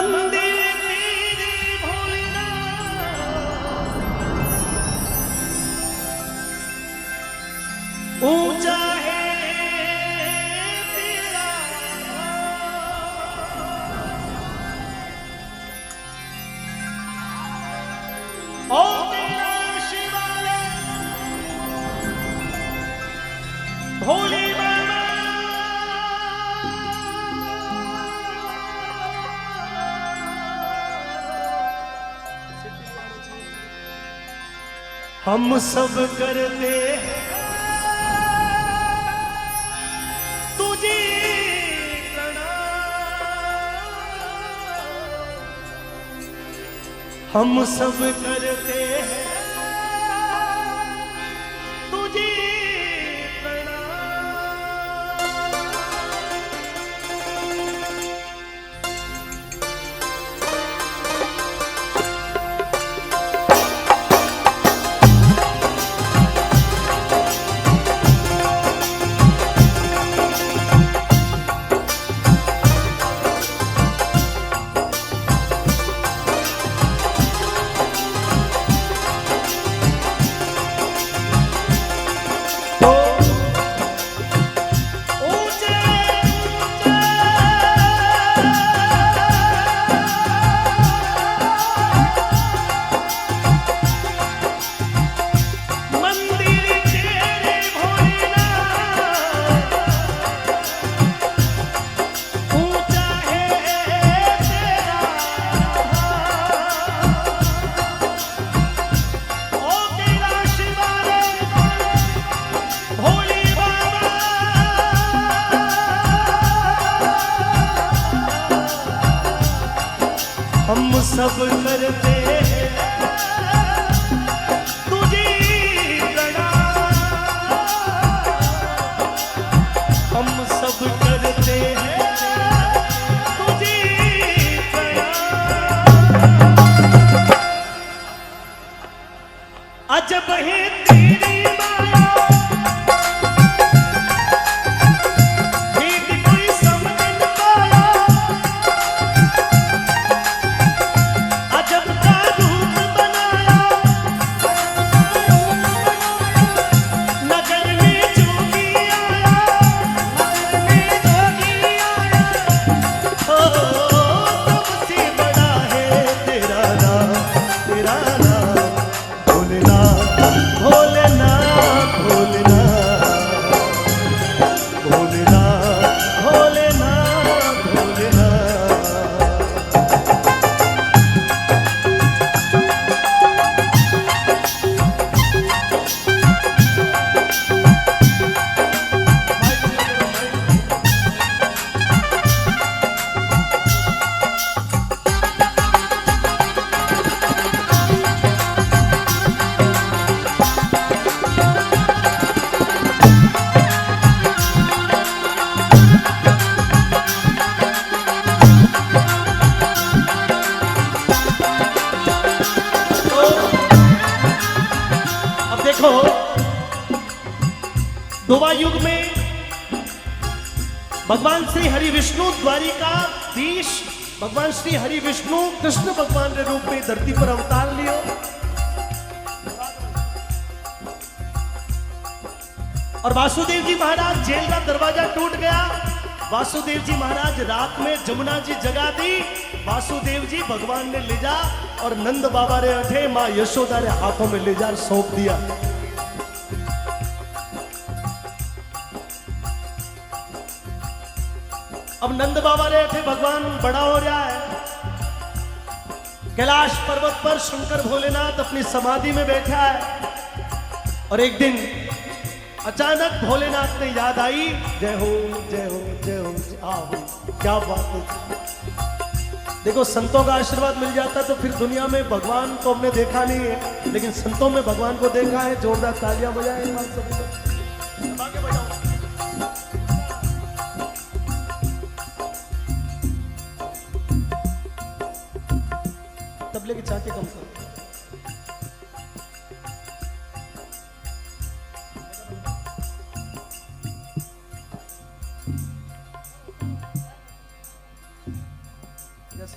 मंदिर तेरे भोलेनाथ ऊंचा है तेरा ओ तेरा शिवालय भोले बाबा हम सब करते हैं तुझे प्रणाम हम सब करते हैं तुझे हम सब करते हैं तुझे प्रणाम हम सब करते हैं तुझे प्रणाम अजब है तेरी माया दोवा युग में भगवान श्री हरि विष्णु द्वारिकाधीश भगवान श्री हरि विष्णु कृष्ण भगवान के रूप में धरती पर अवतार लियो और वासुदेव जी महाराज जेल का दरवाजा टूट गया। वासुदेव जी महाराज रात में जमुना जी जगा दी। वासुदेव जी भगवान ने ले जा और नंद बाबा रे अठे मां यशोदा रे हाथों में ले जा सौंप दिया। अब नंद बाबा रे थे भगवान बड़ा हो रहा है। कैलाश पर्वत पर शंकर भोलेनाथ अपनी समाधि में बैठा है और एक दिन अचानक भोलेनाथ ने याद आई, जय हो जय हो जय हो आओ, क्या बात है। देखो संतों का आशीर्वाद मिल जाता तो फिर दुनिया में भगवान को हमने देखा नहीं है, लेकिन संतों में भगवान को देखा है। जोरदार तालियां बजाएं सभी लोग। तबले की चाके कम करो।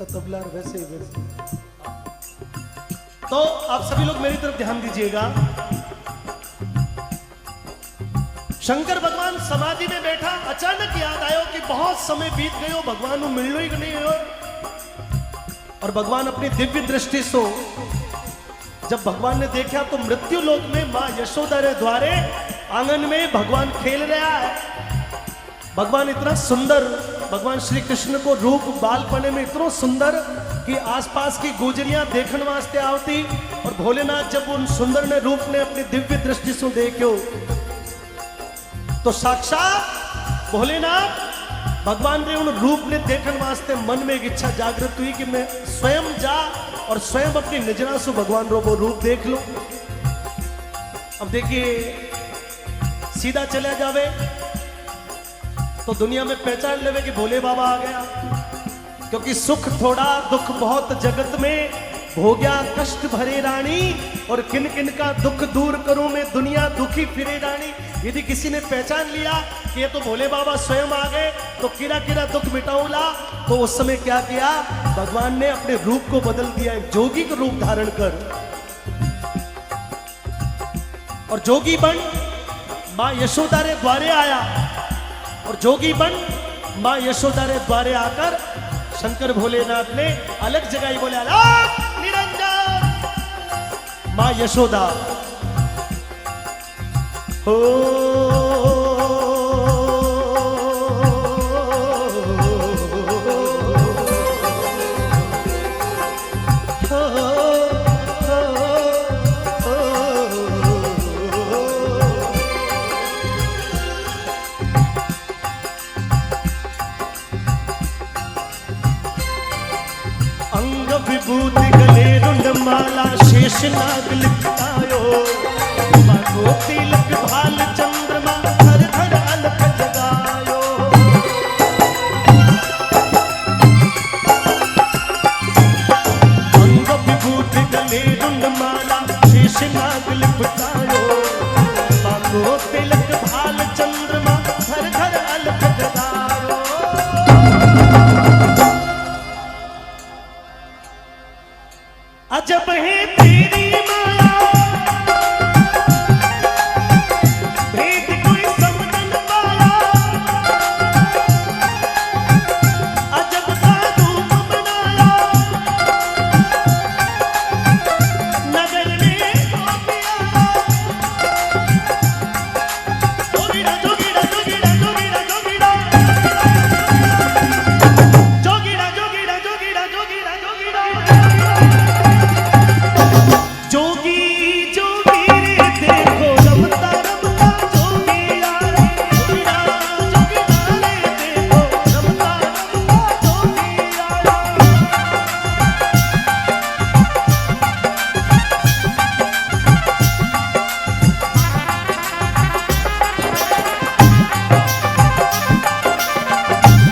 जैसा तबला और वैसे ही वैसे। तो आप सभी लोग मेरी तरफ ध्यान दीजिएगा। शंकर भगवान समाधि में बैठा, अचानक याद आयो कि बहुत समय बीत गयो, भगवान को मिलो ही नहीं हो। और भगवान अपनी दिव्य दृष्टि से, जब भगवान ने देखा तो मृत्यु लोक में मां यशोदा रे द्वारे आंगन में भगवान खेल रहा है। भगवान इतना सुंदर, भगवान श्री कृष्ण को रूप बालपने में इतना सुंदर कि आसपास की गुजरियां देखने वास्ते आवती। और भोलेनाथ जब उन सुंदर ने रूप ने अपनी दिव्य दृष्टि से देखो तो साक्षात भोलेनाथ भगवान ने उन रूप ने देखने वास्ते मन में एक इच्छा जागृत हुई कि मैं स्वयं जा और स्वयं अपनी नजरा से भगवान रो वो रूप देख लो। अब देखिए, सीधा चला जावे तो दुनिया में पहचान लेवे कि भोले बाबा आ गया, क्योंकि सुख थोड़ा दुख बहुत जगत में हो गया कष्ट भरे रानी, और किन किन का दुख दूर करूं मैं दुनिया दुखी फिरे रानी। यदि किसी ने पहचान लिया कि ये तो भोले बाबा स्वयं आ गए तो किरा किरा दुख मिटाऊला, तो उस समय क्या किया, भगवान ने अपने रूप को बदल दिया, एक जोगी का रूप धारण कर। और जोगी बन मां यशोदा रे द्वारे आया, और जोगी बन मां यशोदा रे द्वारे आकर शंकर भोलेनाथ ने अलग जगह ही बोले, अलग निरंजन मां यशोदा हो। अंग विभूति गले रुंड माला शेष नाग लिपटायो, माथो तिलक भाल चंद्रमा धर धर अलख जगायो। अंग विभूति गले रुंड माला शेष नाग लिपटायो, माथो तिलक भाल चंद्रमा धर धर अलख जगायो। अजब है तेरी माया, भेद कोई समझ न पाया, अजब सा रूप बनाया, नगर में गोपी आया। जोगीड़ा जोगीड़ा जोगीड़ा जोगीड़ा जोगीड़ा, जोगीड़ा जोगीड़ा जोगीड़ा जोगीड़ा जोगीड़ा। जोगी जोगी रे देखो रमता रमता जोगी आए, जोगीड़ा जोगीड़ा रे देखो रमता रमता जोगी आया।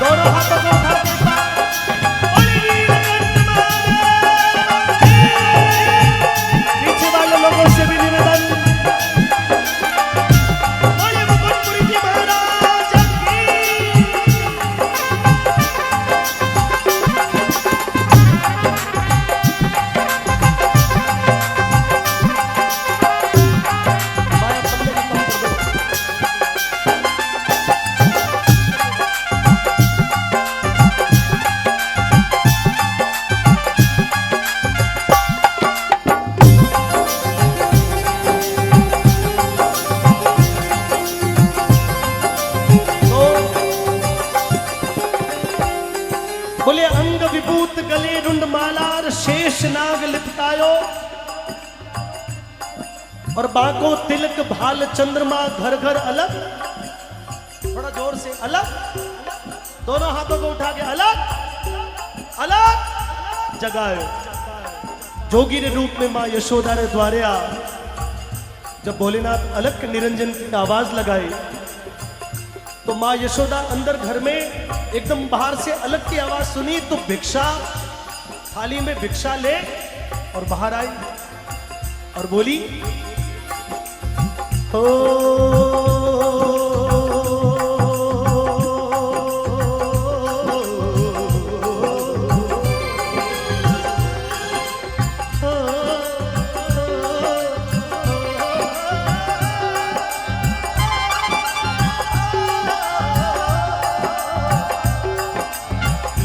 दोनों हाथों को उठा के बोले नीलकंठ मारे। पीछे वाले लोगों से भी निवेदन, बोले मुकुटपुरी जी महाराज की। माया तबले का काम कर दो। बोले अंग विभूत गले रुंड मालार शेष नाग लिपटायो, और बाको तिलक भाल चंद्रमा घर घर अलग। थोड़ा जोर से, अलग। दोनों हाथों को उठा के अलग अलग जगाए। जोगी रे रूप में मां यशोदा रे द्वारे आ, जब भोलेनाथ अलग निरंजन की आवाज लगाई तो मां यशोदा अंदर घर में एकदम बाहर से अलग की आवाज सुनी तो भिक्षा थाली में भिक्षा ले और बाहर आई और बोली, हो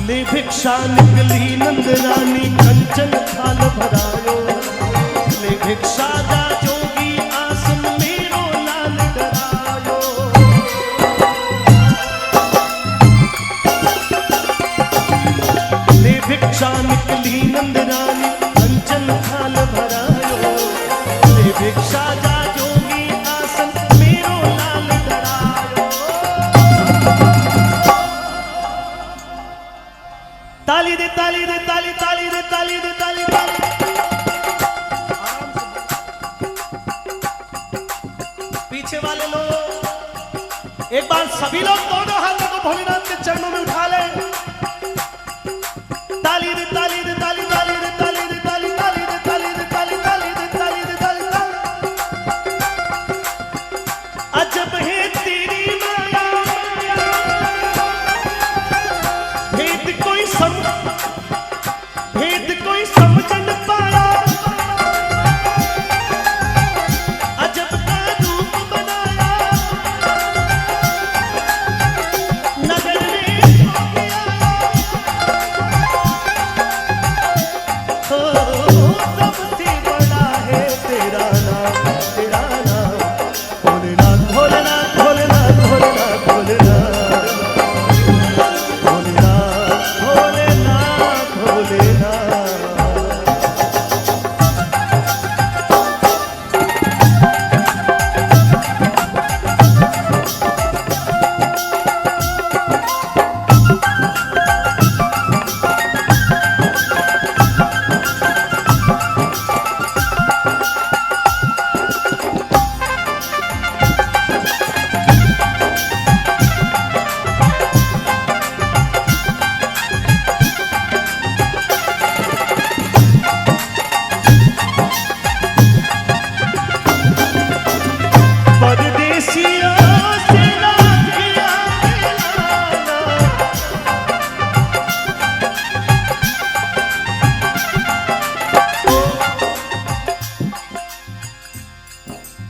ले भिक्षा निकली नंद रानी कंचन थाल भरायो, ले भिक्षा जा जोगी आसन मेरो लाल डरायो। ले भिक्षा निकली नंद रानी कंचन थाल भरायो, ले भिक्षा जा जोगी आसन मेरो लाल डरायो। ताली दे ताली दे ताली ताली दे ताली दे ताली ताली। पीछे वाले लोग एक बार सभी लोग दोनों हाथों को भोलेनाथ के चरणों में उठा ले। ताली दे ताली दे ताली ताली दे ताली दे ताली ताली दे ताली दे ताली ताली दे ताली दे ताली ताली। अजब है तेरी माया, भेद कोई समझ न पाया, अजब का रूप बनाया, नगर में हो सबसे बड़ा है तेरा नाम, तेरा नाम भोलेनाथ भोलेनाथ भोलेनाथ भोलेनाथ भोलेनाथ भोलेनाथ भोलेनाथ।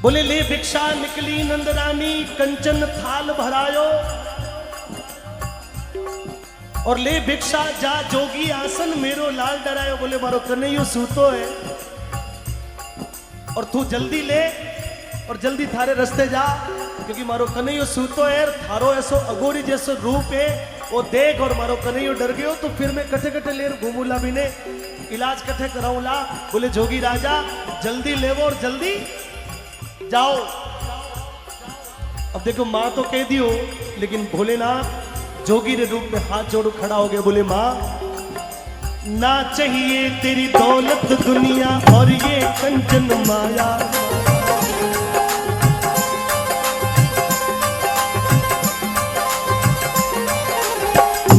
बोले ले भिक्षा निकली नंद रानी कंचन थाल भरायो, और ले भिक्षा जा जोगी आसन मेरो लाल डरायो। बोले मारो कन्हैयो सूतो है और तू जल्दी ले और जल्दी थारे रास्ते जा, क्योंकि मारो कन्हैयो सूतो है, थारो ऐसो अगोरी जैसो रूप है वो देख, और मारो कन्हैयो डर गयो तो फिर मैं कटे कटे लेर घूमूला भी ने इलाज कटे कराऊला। बोले जोगी राजा जल्दी लेवो और जल्दी जाओ। अब देखो माँ तो कह दियो, लेकिन भोलेनाथ जोगी रे रूप में हाथ जोड़ो खड़ा हो गया। बोले माँ ना चाहिए तेरी दौलत दुनिया और ये कंचन माया,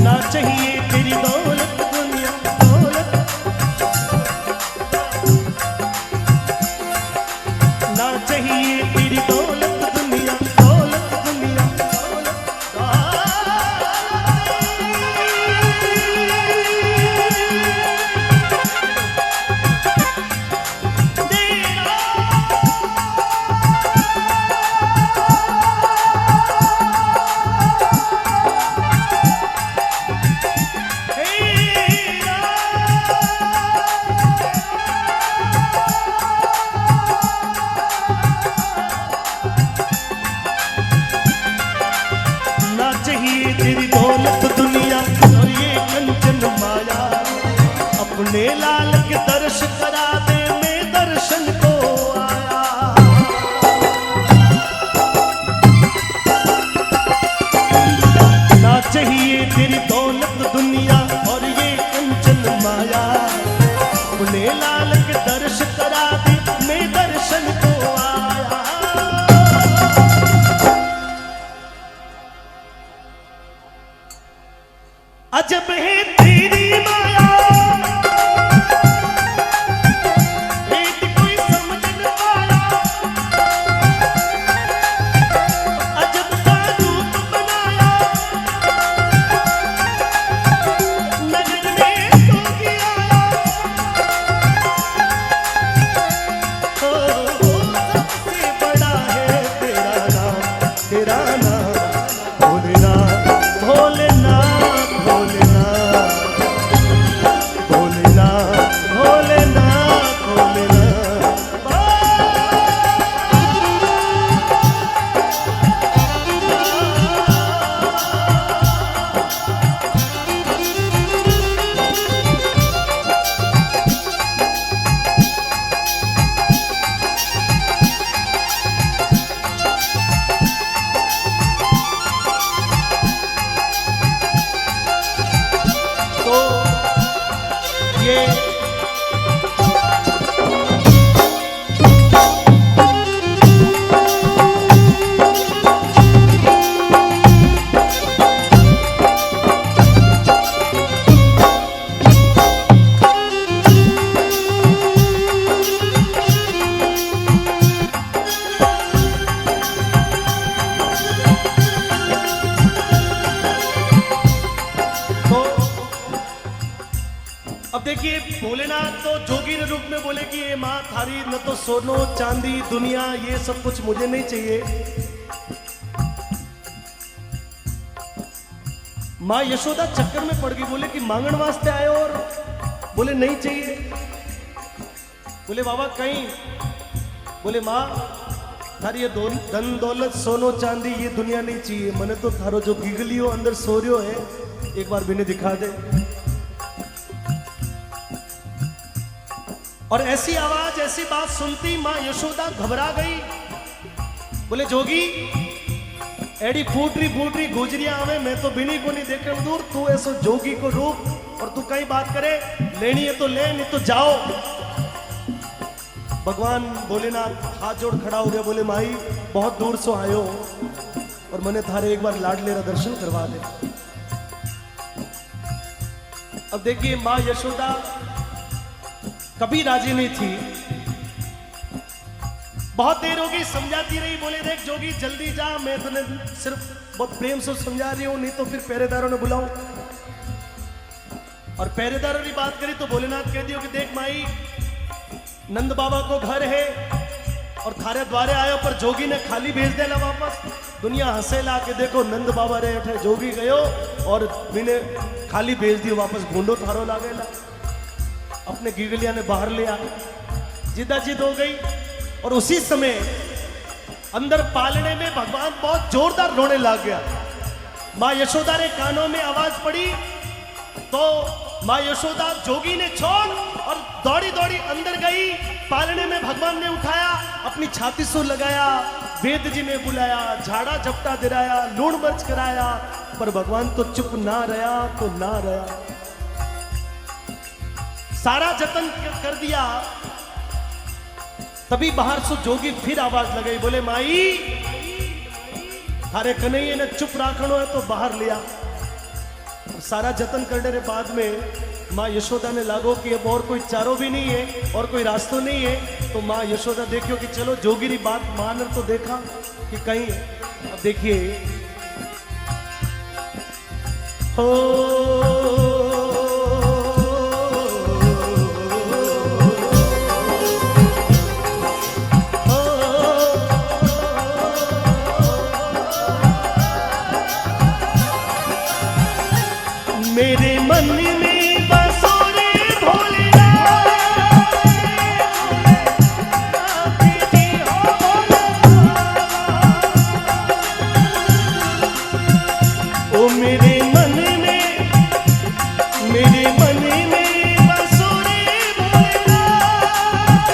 ना चाहिए तेरी दौलत दुनिया दौलत, ना चाहिए तेरी दौलत दुनिया दौलत दुनिया दौलत। तेरी दौलत दुनिया और ये कंचन माया, अपने लाल के दर्श करा दे मैं दर्शन को आया। ना चाहिए तेरी दौलत दुनिया और ये कंचन माया, अपने लाल के दर्श करा दे मैं दर्शन को आया। अजब है तेरी माया, भेद कोई समझ न पाया, अजब का रूप बनाया, नजर में जोगी आया। सबसे बड़ा है तेरा नाम भोलेनाथ भोलेनाथ भोलेनाथ। देखिए भोलेनाथ तो जोगी के रूप में बोले कि ये माँ थारी न तो सोनो चांदी दुनिया ये सब कुछ मुझे नहीं चाहिए। माँ यशोदा चक्कर में पड़ गई, बोले कि मांगण वास्ते आए और बोले नहीं चाहिए। बोले बाबा कहीं, बोले माँ थारी ये धन दौलत सोनो चांदी ये दुनिया नहीं चाहिए, मने तो थारो जो गिगलियो अंदर सो रियो है एक बार बिने दिखा दे। और ऐसी आवाज ऐसी बात सुनती माँ यशोदा घबरा गई। बोले जोगी एडी फूटरी गुजरिया आवे, मैं तो बिनी को नहीं देख दूर, तू ऐसो जोगी को रूप और तू कई बात करे, लेनी है तो ले नहीं तो जाओ। भगवान भोलेनाथ हाथ जोड़ खड़ा हो गया, बोले माई बहुत दूर से आयो और मैंने थारे एक बार लाडले का दर्शन करवा दे। अब देखिए माँ यशोदा कभी राजी नहीं थी, बहुत देर हो गई समझाती रही। बोले देख जोगी जल्दी जा, मैं तुम्हें सिर्फ बहुत प्रेम से समझा रही हूं, नहीं तो फिर पहरेदारों ने बुलाऊं। और पहरेदारों की बात करी तो भोलेनाथ कह दियो कि देख माई नंद बाबा को घर है और थारे द्वारे आयो, पर जोगी ने खाली भेज देना वापस। दुनिया हंसे ला के देखो नंद बाबा रे अठे जोगी गयो और बिने खाली भेज दियो वापस, घूंडो थारो लागेला। अपने गिगलिया ने बाहर लिया, जिदा जिद हो गई। और उसी समय अंदर पालने में भगवान बहुत जोरदार रोने लग गया। माँ यशोदा रे कानों में आवाज पड़ी तो माँ यशोदा जोगी ने छोड़ और दौड़ी दौड़ी अंदर गई। पालने में भगवान ने उठाया, अपनी छाती से लगाया, वेद जी ने बुलाया, झाड़ा झपटा दिलाया, लूण मिर्च कराया, पर भगवान तो चुप ना रहा तो ना रहा। सारा जतन कर दिया, तभी बाहर से जोगी फिर आवाज लगाई, बोले माई थारे कन्हैया ने चुप राखनो है तो बाहर लिया। सारा जतन करने के बाद में माँ यशोदा ने लागो कि अब और कोई चारो भी नहीं है और कोई रास्ता नहीं है, तो माँ यशोदा देखियो कि चलो जोगी की बात मान तो देखा कि कहीं। अब देखिए हो मेरे मन में बसो रे भोलेनाथ, ओ मेरे मन में बसो रे भोलेनाथ,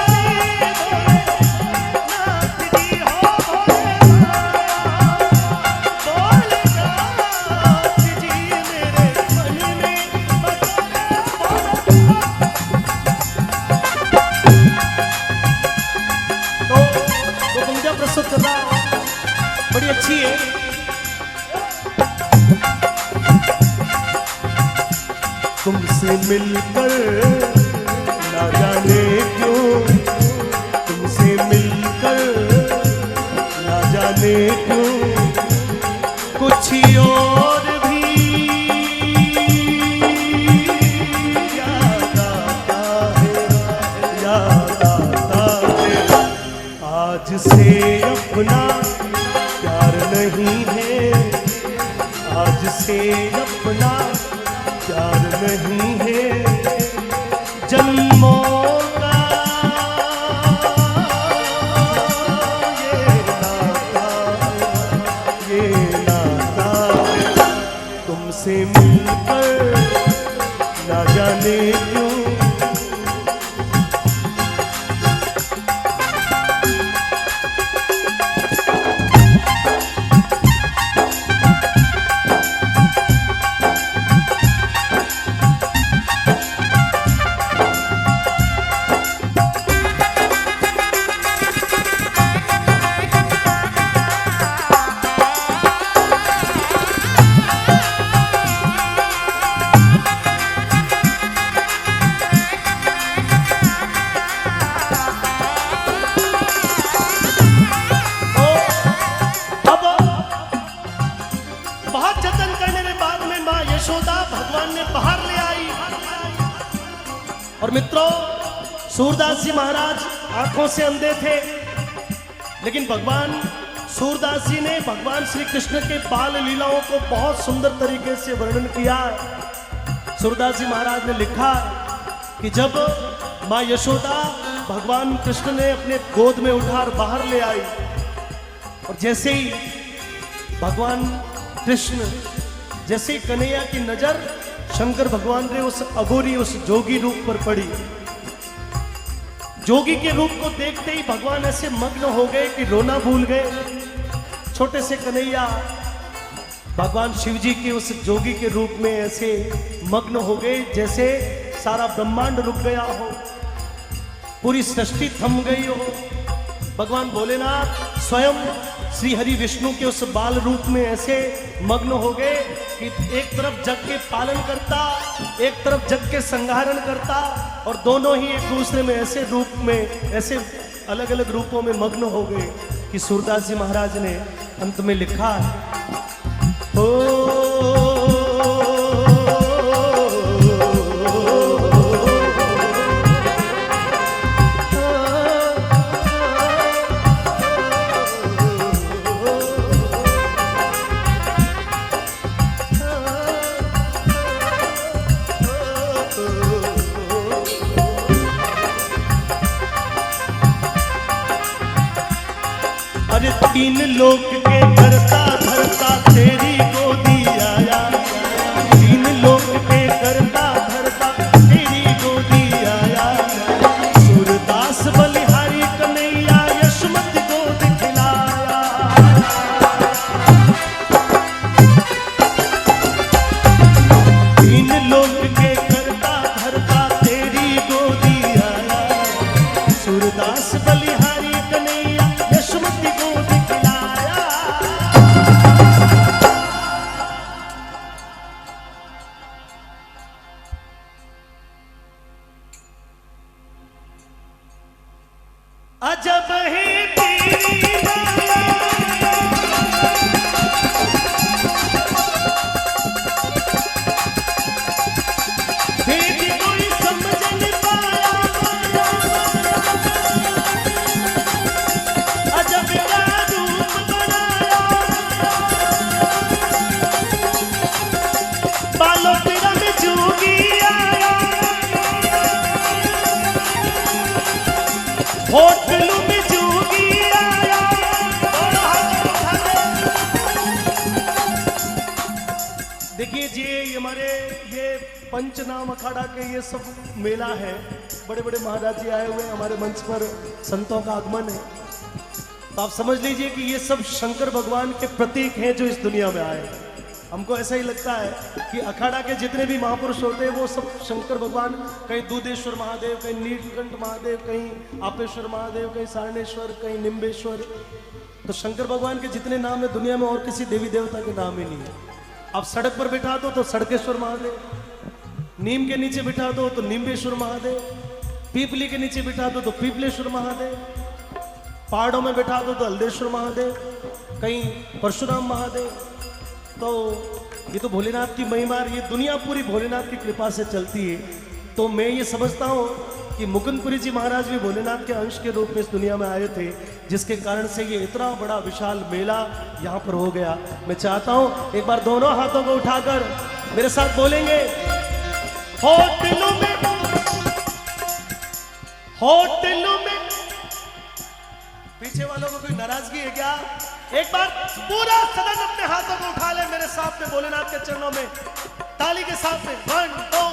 जी हो भोलेनाथ जी मेरे प्रस्तुत कर रहा हूं, बड़ी अच्छी है। तुमसे मिलकर ना जाने क्यों, तुमसे मिलकर ना जाने क्यों कुछ और भी याद आता है, याद आता है। आज से अपना प्यार नहीं है, आज से अपना प्यार नहीं है, जन्मों का ये नाता है। मित्रों, सूरदास जी महाराज आंखों से अंधे थे, लेकिन भगवान सूरदास जी ने भगवान श्री कृष्ण के बाल लीलाओं को बहुत सुंदर तरीके से वर्णन किया। सूरदास जी महाराज ने लिखा कि जब माँ यशोदा भगवान कृष्ण ने अपने गोद में उठा और बाहर ले आई, और जैसे ही भगवान कृष्ण, जैसे ही कन्हैया की नजर शंकर भगवान ने उस अघोरी, उस जोगी रूप पर पड़ी, जोगी के रूप को देखते ही भगवान ऐसे मग्न हो गए कि रोना भूल गए। छोटे से कन्हैया भगवान शिव जी के उस जोगी के रूप में ऐसे मग्न हो गए जैसे सारा ब्रह्मांड रुक गया हो, पूरी सृष्टि थम गई हो। भगवान भोलेनाथ स्वयं श्री हरि विष्णु के उस बाल रूप में ऐसे मग्न हो गए कि एक तरफ जग के पालन करता, एक तरफ जग के संहारण करता, और दोनों ही एक दूसरे में ऐसे रूप में, ऐसे अलग अलग रूपों में मग्न हो गए कि सूरदास जी महाराज ने अंत में लिखा, अरे तीन लोक के करता धरता तेरी गोदी आया, तीन लोक के करता धरता तेरी गोदी आया, सूरदास बलिहारी कन्हैया यशोमती गोद खिलाया। तीन लोक के करता धरता तेरी गोदी आया, सूरदास बलिहारी कन्हैया यशोमती गोद खिलाया। अजब है तेरी तेरी कोई समझ नहीं पाया, अजब का रूप बनाया, बालों पे रंग जोगी आया, होटलों में जोगी आया। देखिए जी, हमारे ये पंचनाम अखाड़ा के ये सब मेला है, बड़े बड़े महाराज जी आए हुए हैं, हमारे मंच पर संतों का आगमन है, तो आप समझ लीजिए कि ये सब शंकर भगवान के प्रतीक हैं जो इस दुनिया में आए। हमको ऐसा ही लगता है कि अखाड़ा के जितने भी महापुरुष होते हैं वो सब शंकर भगवान, कहीं दूधेश्वर महादेव, कहीं नीलकंठ महादेव, कहीं आपेश्वर महादेव, कहीं सारणेश्वर, कहीं निम्बेश्वर। तो शंकर भगवान के जितने नाम है दुनिया में और किसी देवी देवता के नाम ही नहीं है। आप सड़क पर बिठा दो तो सड़केश्वर महादेव, नीम के नीचे बिठा दो तो निम्बेश्वर महादेव, पीपली के नीचे बिठा दो तो पीपलेश्वर महादेव, पहाड़ों में बिठा दो तो हल्देश्वर महादेव, कहीं परशुराम महादेव। तो ये तो भोलेनाथ की महिमा, ये दुनिया पूरी भोलेनाथ की कृपा से चलती है। तो मैं ये समझता हूँ कि मुकुंदपुरी जी महाराज भी भोलेनाथ के अंश के रूप में इस दुनिया में आए थे, जिसके कारण से ये इतना बड़ा विशाल मेला यहाँ पर हो गया। मैं चाहता हूँ एक बार दोनों हाथों को उठाकर मेरे साथ बोलेंगे, होटलों में, होटलों में। पीछे वालों को कोई नाराजगी है क्या? एक बार पूरा सदन अपने हाथों को उठा ले मेरे साथ में भोलेनाथ के चरणों में, ताली के साथ में 1 2